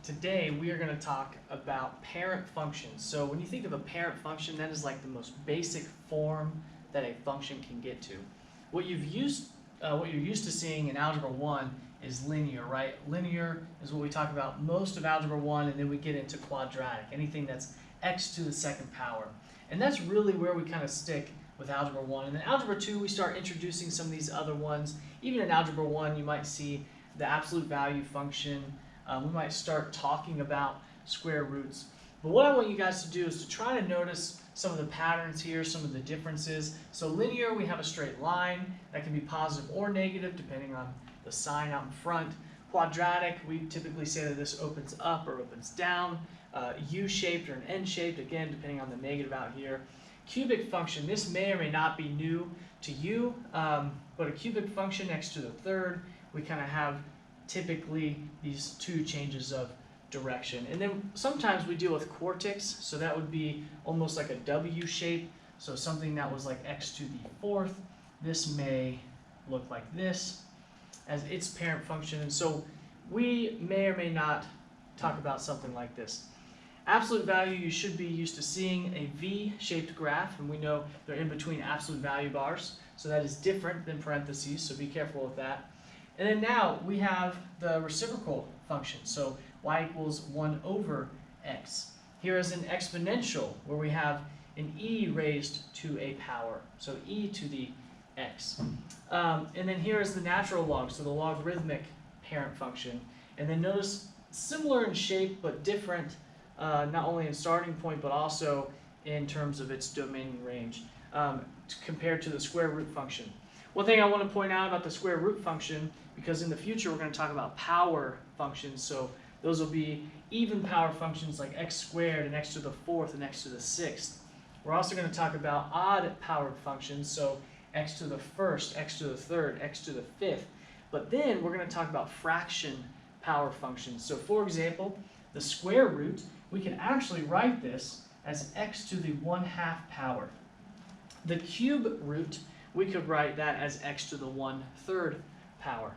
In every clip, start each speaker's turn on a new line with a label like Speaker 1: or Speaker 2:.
Speaker 1: Today we are going to talk about parent functions. So when you think of a parent function, that is like the most basic form that a function can get to. What you're used to seeing in Algebra 1 is linear, right? Linear is what we talk about most of Algebra 1, and then we get into quadratic, anything that's x to the second power. And that's really where we kind of stick with Algebra 1. And in Algebra 2, we start introducing some of these other ones. Even in Algebra 1, you might see the absolute value function. We might start talking about square roots. But what I want you guys to do is to try to notice some of the patterns here, some of the differences. So linear, we have a straight line that can be positive or negative depending on the sign out in front. Quadratic, we typically say that this opens up or opens down. U-shaped or an N-shaped, again, depending on the negative out here. Cubic function, this may or may not be new to you, but a cubic function next to the third, we kind of have typically these two changes of direction. And then sometimes we deal with quartics, so that would be almost like a W shape, so something that was like x to the fourth. This may look like this as its parent function, and so we may or may not talk about something like this. Absolute value, you should be used to seeing a V-shaped graph, and we know they're in between absolute value bars, so that is different than parentheses, so be careful with that. And then now we have the reciprocal function, so y equals 1 over x. Here is an exponential where we have an e raised to a power, so e to the x. And then here is the natural log, so the logarithmic parent function. And then notice similar in shape but different, not only in starting point but also in terms of its domain range compared to the square root function. One thing I want to point out about the square root function, because in the future we're going to talk about power functions, so those will be even power functions like x squared and x to the fourth and x to the sixth. We're also going to talk about odd powered functions, so x to the first, x to the third, x to the fifth. But then we're going to talk about fraction power functions. So for example, the square root, we can actually write this as x to the 1/2 power. The cube root, we could write that as x to the 1/3 power.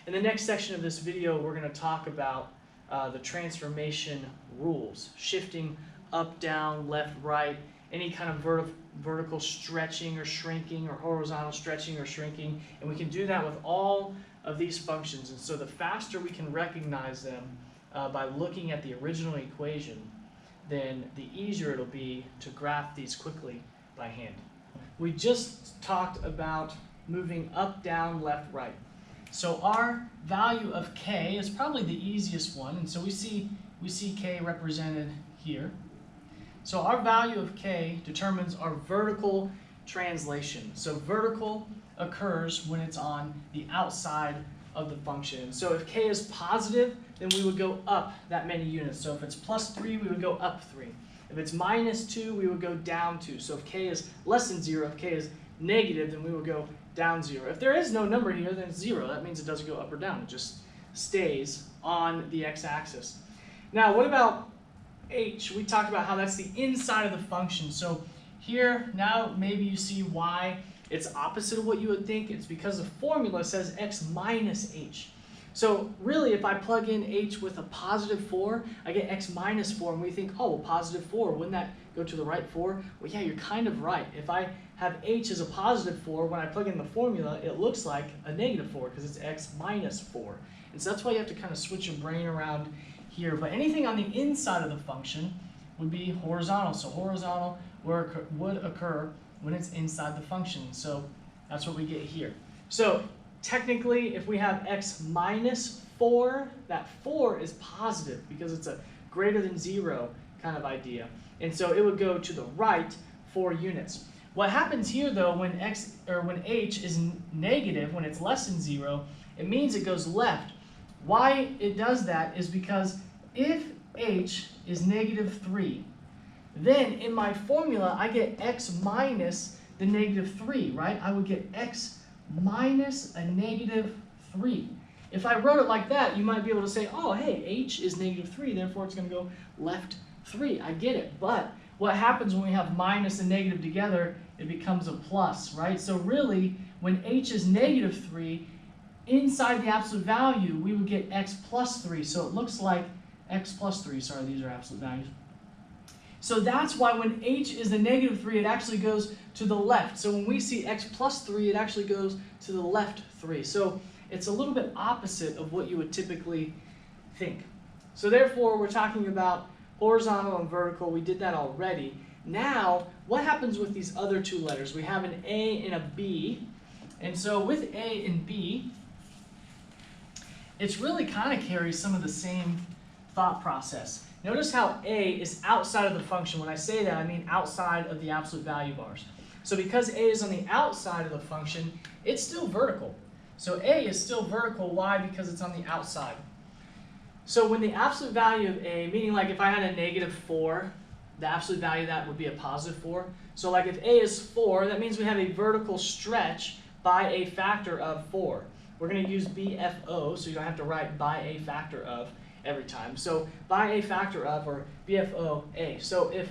Speaker 1: In the next section of this video, we're going to talk about the transformation rules, shifting up, down, left, right, any kind of vertical stretching or shrinking or horizontal stretching or shrinking, and we can do that with all of these functions. And so the faster we can recognize them by looking at the original equation, then the easier it'll be to graph these quickly by hand. We just talked about moving up, down, left, right. So our value of k is probably the easiest one, and so we see k represented here. So our value of k determines our vertical translation. So vertical occurs when it's on the outside of the function. So if k is positive, then we would go up that many units. So if it's plus 3, we would go up 3. If it's minus 2, we would go down 2. So if k is less than 0, if k is negative, then we would go down 0. If there is no number here, then it's 0. That means it doesn't go up or down. It just stays on the x-axis. Now, what about h? We talked about how that's the inside of the function. So here, now maybe you see why it's opposite of what you would think. It's because the formula says x minus h. So really, if I plug in h with a positive 4, I get x minus 4, and we think, oh, well, positive 4, wouldn't that go to the right 4? Well, yeah, you're kind of right. If I have h as a positive 4, when I plug in the formula, it looks like a negative 4 because it's x minus 4. And so that's why you have to kind of switch your brain around here. But anything on the inside of the function would be horizontal. So horizontal would occur when it's inside the function. So that's what we get here. So technically, if we have x minus 4, that 4 is positive because it's a greater than 0 kind of idea. And so it would go to the right 4 units. What happens here, though, when h is negative, when it's less than 0, it means it goes left. Why it does that is because if h is negative 3, then in my formula, I get x minus the negative 3, right? I would get x minus a negative 3. If I wrote it like that, you might be able to say, oh, hey, h is negative 3, therefore it's going to go left 3. I get it. But what happens when we have minus and negative together, it becomes a plus, right? So really, when h is negative 3, inside the absolute value, we would get x plus 3. So it looks like x plus 3, sorry, these are absolute values. So that's why when h is a negative 3, it actually goes to the left. So when we see x plus 3, it actually goes to the left 3. So it's a little bit opposite of what you would typically think. So therefore, we're talking about horizontal and vertical. We did that already. Now, what happens with these other two letters? We have an A and a B. And so with A and B, it's really kind of carries some of the same thought process. Notice how A is outside of the function. When I say that, I mean outside of the absolute value bars. So because A is on the outside of the function, it's still vertical. So A is still vertical. Why? Because it's on the outside. So when the absolute value of A, meaning like if I had a negative 4, the absolute value of that would be a positive 4. So like if A is 4, that means we have a vertical stretch by a factor of 4. We're going to use BFO, so you don't have to write by a factor of every time. So by a factor of, or BFO A. So if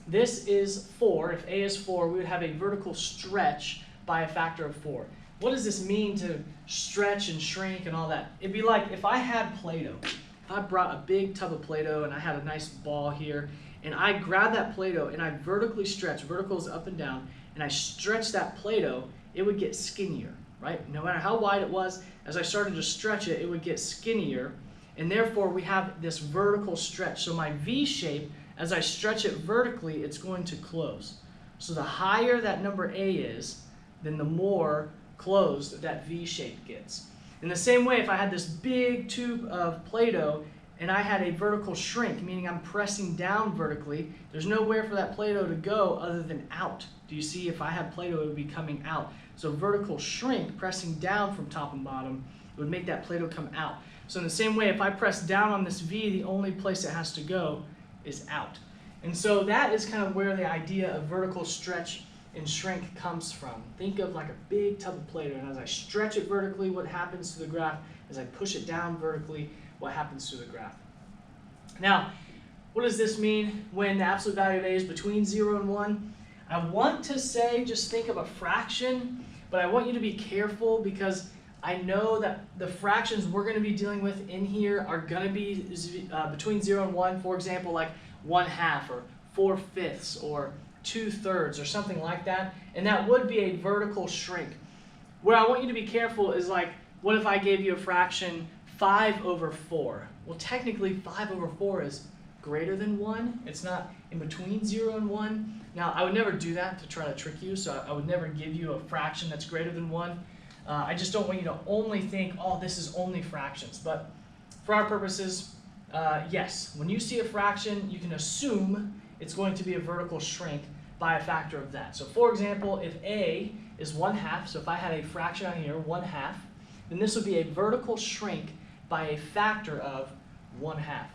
Speaker 1: this is 4, if A is 4, we would have a vertical stretch by a factor of 4. What does this mean to stretch and shrink and all that? It'd be like if I had Play-Doh. If I brought a big tub of Play-Doh and I had a nice ball here, and I grab that Play-Doh and I vertically stretch, vertical is up and down, and I stretch that Play-Doh, it would get skinnier, right? No matter how wide it was, as I started to stretch it, it would get skinnier, and therefore we have this vertical stretch. So my V shape, as I stretch it vertically, it's going to close. So the higher that number A is, then the more closed that V shape gets. In the same way, if I had this big tube of Play-Doh and I had a vertical shrink, meaning I'm pressing down vertically, there's nowhere for that Play-Doh to go other than out. Do you see? If I had Play-Doh, it would be coming out. So vertical shrink, pressing down from top and bottom, it would make that Play-Doh come out. So in the same way, if I press down on this V, the only place it has to go is out. And so that is kind of where the idea of vertical stretch and shrink comes from. Think of like a big tub of Play-Doh, and as I stretch it vertically, what happens to the graph? As I push it down vertically, what happens to the graph? Now, what does this mean when the absolute value of A is between 0 and 1? I want to say just think of a fraction, but I want you to be careful because I know that the fractions we're going to be dealing with in here are going to be between 0 and 1, for example, like 1/2 or 4/5 or 2/3 or something like that, and that would be a vertical shrink. Where I want you to be careful is like, what if I gave you a fraction 5/4? Well, technically 5/4 is greater than 1. It's not in between 0 and 1. Now, I would never do that to try to trick you, so I would never give you a fraction that's greater than 1. I just don't want you to only think, oh, this is only fractions. But for our purposes, yes, when you see a fraction, you can assume it's going to be a vertical shrink by a factor of that. So for example, if A is 1/2, so if I had a fraction on here, 1/2, then this would be a vertical shrink by a factor of 1/2.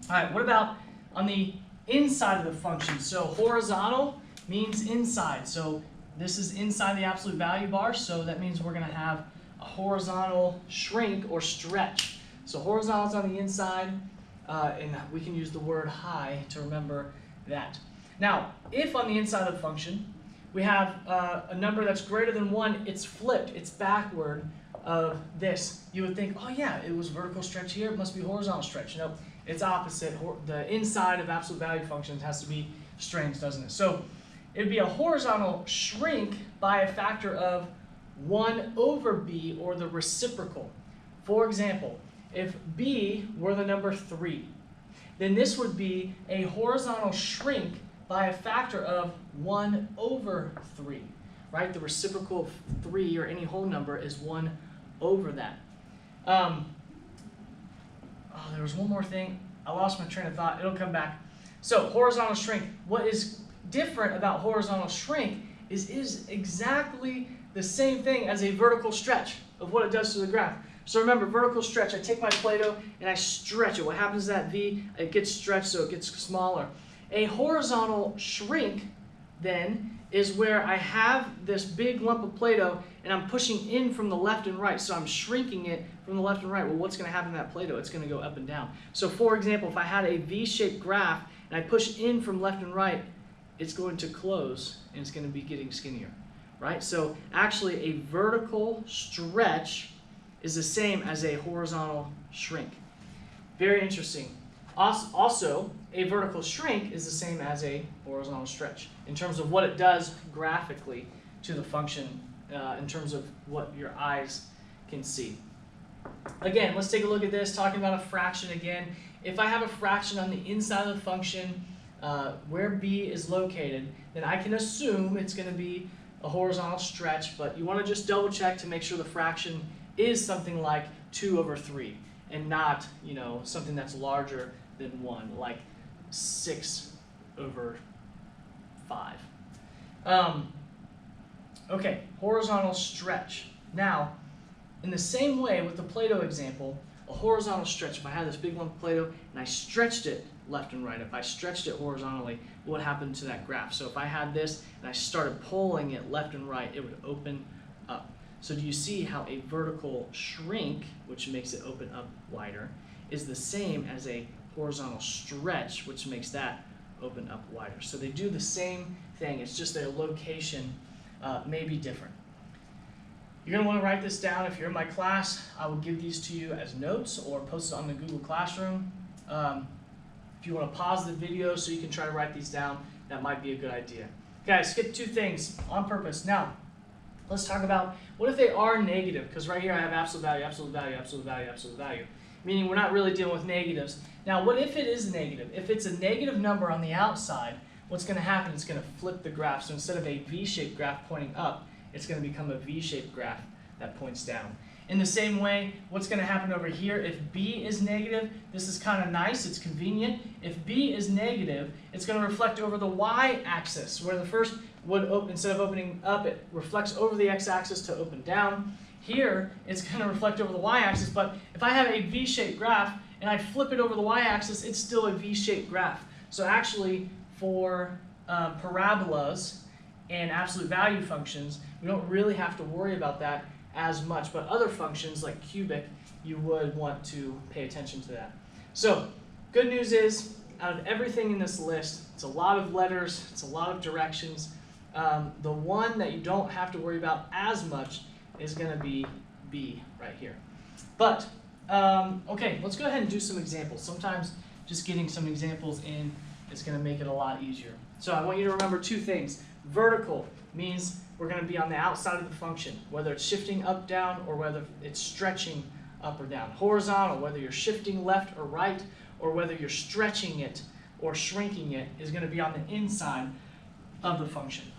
Speaker 1: All right, what about on the inside of the function? So horizontal means inside. So this is inside the absolute value bar, so that means we're going to have a horizontal shrink or stretch. So horizontal is on the inside, and we can use the word high to remember that. Now, if on the inside of the function we have a number that's greater than 1, it's flipped, it's backward of this. You would think, oh yeah, it was vertical stretch here, it must be horizontal stretch. No, it's opposite. The inside of absolute value functions has to be strings, doesn't it? So it would be a horizontal shrink by a factor of 1/B, or the reciprocal. For example, if B were the number 3, then this would be a horizontal shrink by a factor of 1/3, right? The reciprocal of 3, or any whole number, is 1/that. There was one more thing. I lost my train of thought. It'll come back. So horizontal shrink. What is different about horizontal shrink is exactly the same thing as a vertical stretch of what it does to the graph. So remember, vertical stretch, I take my Play-Doh and I stretch it. What happens to that V? It gets stretched, so it gets smaller. A horizontal shrink, then, is where I have this big lump of Play-Doh and I'm pushing in from the left and right. So I'm shrinking it from the left and right. Well, what's going to happen to that Play-Doh? It's going to go up and down. So for example, if I had a V-shaped graph and I push in from left and right, it's going to close and it's going to be getting skinnier, right? So actually a vertical stretch is the same as a horizontal shrink. Very interesting. Also, a vertical shrink is the same as a horizontal stretch in terms of what it does graphically to the function in terms of what your eyes can see. Again, let's take a look at this, talking about a fraction again. If I have a fraction on the inside of the function where b is located, then I can assume it's going to be a horizontal stretch, but you want to just double check to make sure the fraction is something like 2 over 3 and not, you know, something that's larger than 1, like 6 over 5. Okay, horizontal stretch. Now, in the same way with the Play-Doh example, a horizontal stretch, if I had this big lump of Play-Doh and I stretched it left and right, if I stretched it horizontally, what happened to that graph? So if I had this and I started pulling it left and right, it would open up. So do you see how a vertical shrink, which makes it open up wider, is the same as a horizontal stretch, which makes that open up wider? So they do the same thing, it's just their location may be different. You're going to want to write this down. If you're in my class, I will give these to you as notes or post it on the Google Classroom. If you want to pause the video so you can try to write these down, that might be a good idea. Okay, I skipped 2 things on purpose. Now, let's talk about what if they are negative, because right here I have absolute value, absolute value, absolute value, absolute value, meaning we're not really dealing with negatives. Now, what if it is negative? If it's a negative number on the outside, what's going to happen? It's going to flip the graph. So instead of a V-shaped graph pointing up, it's going to become a V-shaped graph that points down. In the same way, what's going to happen over here, if b is negative, this is kind of nice, it's convenient. If b is negative, it's going to reflect over the y-axis, where the first would open, instead of opening up, it reflects over the x-axis to open down. Here, it's going to reflect over the y-axis, but if I have a V-shaped graph and I flip it over the y-axis, it's still a V-shaped graph. So actually, for parabolas and absolute value functions, we don't really have to worry about that as much, but other functions like cubic, you would want to pay attention to that. So, good news is, out of everything in this list, it's a lot of letters, it's a lot of directions. The one that you don't have to worry about as much is going to be B right here. But, okay, let's go ahead and do some examples. Sometimes just getting some examples in is going to make it a lot easier. So I want you to remember 2 things. Vertical means we're going to be on the outside of the function, whether it's shifting up, down, or whether it's stretching up or down. Horizontal, whether you're shifting left or right, or whether you're stretching it or shrinking it, is going to be on the inside of the function.